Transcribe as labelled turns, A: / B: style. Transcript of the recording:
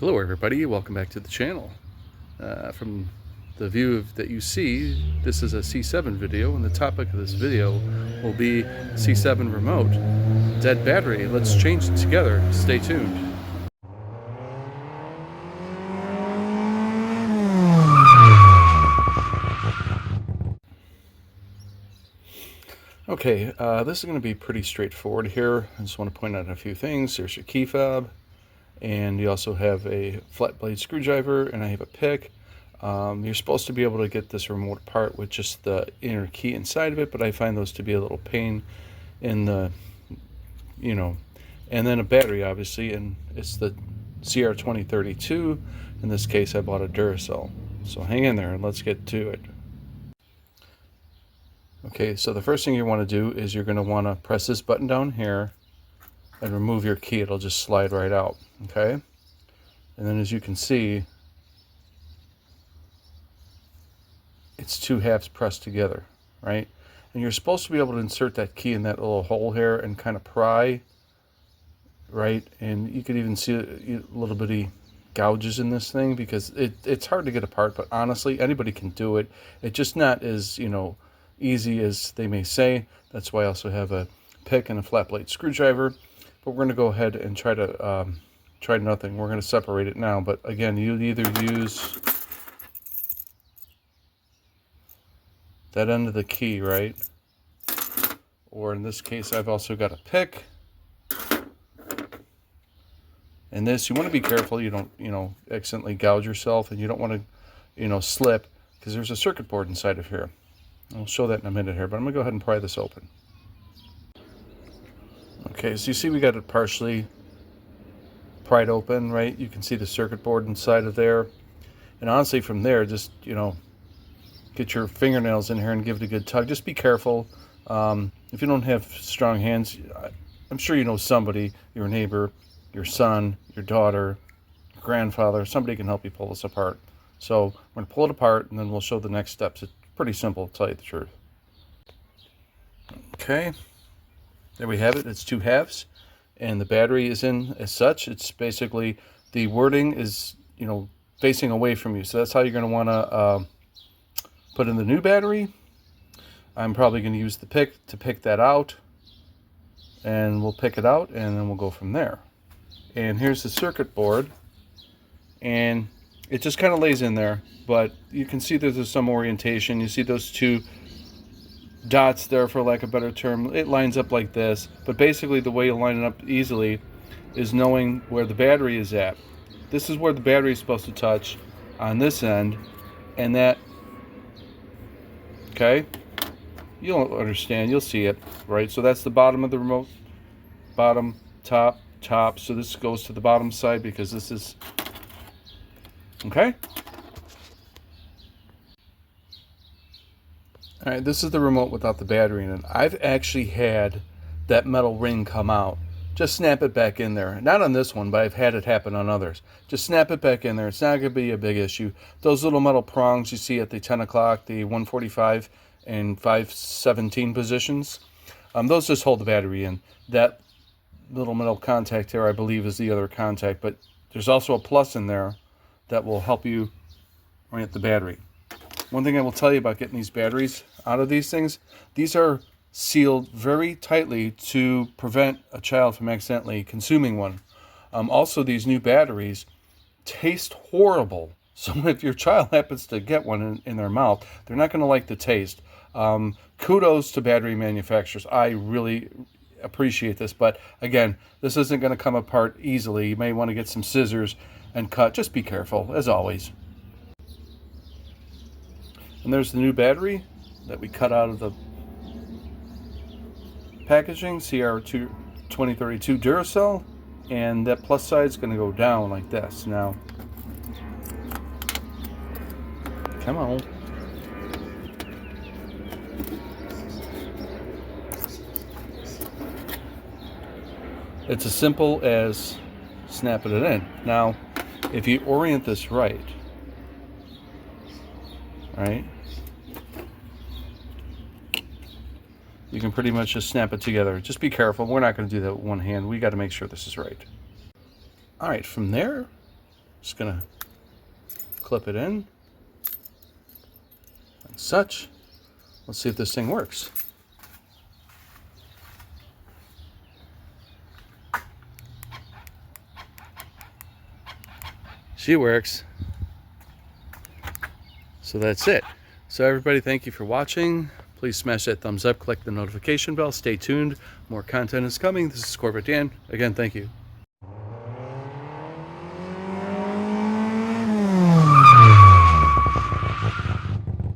A: Hello everybody, welcome back to the channel. From the view that you see, this is a C7 video, and the topic of this video will be C7 remote. Dead battery, let's change it together. Stay tuned. Okay, this is going to be pretty straightforward here. I just want to point out a few things. There's your key fob, and you also have a flat blade screwdriver, and I have a pick. You're supposed to be able to get this remote apart with just the inner key inside of it, but I find those to be a little pain in the, and then a battery obviously, and it's the CR2032. In this case I bought a Duracell. So hang in there and let's get to it. Okay, so the first thing you want to do is you're going to want to press this button down here and remove your key. It'll just slide right out, okay? And then as you can see, it's two halves pressed together, right? And you're supposed to be able to insert that key in that little hole here and kind of pry, right? And you could even see a little bitty gouges in this thing because it's hard to get apart, but honestly, anybody can do it. It's just not as, easy as they may say. That's why I also have a pick and a flat blade screwdriver. But we're going to go ahead and try nothing. We're going to separate it now. But again, you either use that end of the key, right? Or in this case, I've also got a pick. And this, you want to be careful you don't, accidentally gouge yourself, and you don't want to, slip, because there's a circuit board inside of here. I'll show that in a minute here, but I'm going to go ahead and pry this open. Okay, so you see we got it partially pried open, right? You can see the circuit board inside of there. And honestly, from there, just, get your fingernails in here and give it a good tug. Just be careful. If you don't have strong hands, I'm sure you know somebody, your neighbor, your son, your daughter, your grandfather, somebody can help you pull this apart. So we're going to pull it apart, and then we'll show the next steps. It's pretty simple, to tell you the truth. Okay, there we have it. It's two halves, and the battery is in as such. It's basically, the wording is, facing away from you. So that's how you're going to want to put in the new battery. I'm probably going to use the pick to pick that out, and we'll pick it out, and then we'll go from there. And here's the circuit board, and it just kind of lays in there, but you can see there's some orientation. You see those two dots there, for lack of a better term. It lines up like this, but basically the way you line it up easily is knowing where the battery is at. This is where the battery is supposed to touch on this end, and that, okay, you'll understand, you'll see it, right? So that's the bottom of the remote, bottom, top, top. So this goes to the bottom side because this is, okay? All right, this is the remote without the battery in it. I've actually had that metal ring come out. Just snap it back in there. Not on this one, but I've had it happen on others. Just snap it back in there. It's not going to be a big issue. Those little metal prongs you see at the 10 o'clock, the 145 and 517 positions, those just hold the battery in. That little metal contact there, I believe, is the other contact, but there's also a plus in there that will help you orient the battery. One thing I will tell you about getting these batteries out of these things, these are sealed very tightly to prevent a child from accidentally consuming one. Also, these new batteries taste horrible. So if your child happens to get one in their mouth, they're not going to like the taste. Kudos to battery manufacturers. I really appreciate this, but again, this isn't going to come apart easily. You may want to get some scissors and cut. Just be careful, as always. And there's the new battery that we cut out of the packaging, CR2032 Duracell, and that plus side is going to go down like this. Now, come on. It's as simple as snapping it in. Now, if you orient this right, you can pretty much just snap it together. Just be careful. We're not going to do that with one hand. We got to make sure this is right. All right, from there, Just gonna clip it in like such. Let's see if this thing works. She works. So that's it. So everybody, thank you for watching. Please smash that thumbs up, click the notification bell, stay tuned. More content is coming. This is Corvette Dan. Again, thank you.